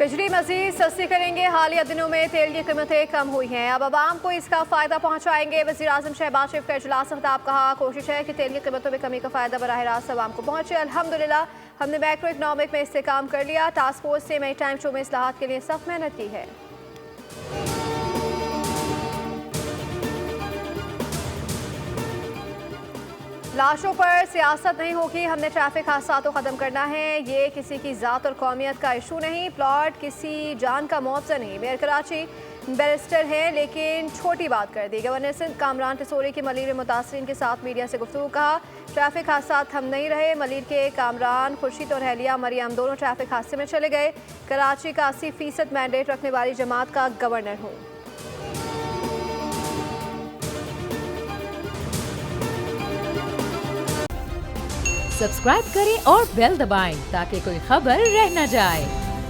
बिजली मजीद सस्ती करेंगे। हालिया दिनों में तेल की कीमतें कम हुई हैं, अब आवाम को इसका फ़ायदा पहुँचाएंगे। वज़ीर-ए-आज़म शहबाज शरीफ का इजलास खिताब। कहा कोशिश है कि तेल की कीमतों में कमी का फ़ायदा बराह रास्त आवाम को पहुँचे। अल्हम्दुलिल्लाह हमने मैक्रो इकनॉमिक में इससे काम कर लिया। टास्क फोर्स से मई टाइम शो में इस्लाहात के लिए सख्त मेहनत की है। लाशों पर सियासत नहीं होगी, हमने ट्रैफिक हादसात को ख़त्म करना है। ये किसी की ज़ात और कौमियत का इशू नहीं, प्लॉट किसी जान का मुआवजा नहीं। मेयर कराची बैरिस्टर हैं लेकिन छोटी बात कर दी। गवर्नर सिंध कामरान टिसोरी की मलीर मुतासरीन के साथ मीडिया से गुफ्तगू। कहा ट्रैफिक हादसात हम नहीं रहे। मलीर के कामरान खुर्शीद और हलिया मरियम दोनों ट्रैफिक हादसे में चले गए। कराची का 80% मैंडेट रखने वाली जमात का गवर्नर हूँ। सब्सक्राइब करें और बेल दबाएं ताकि कोई खबर रह न जाए।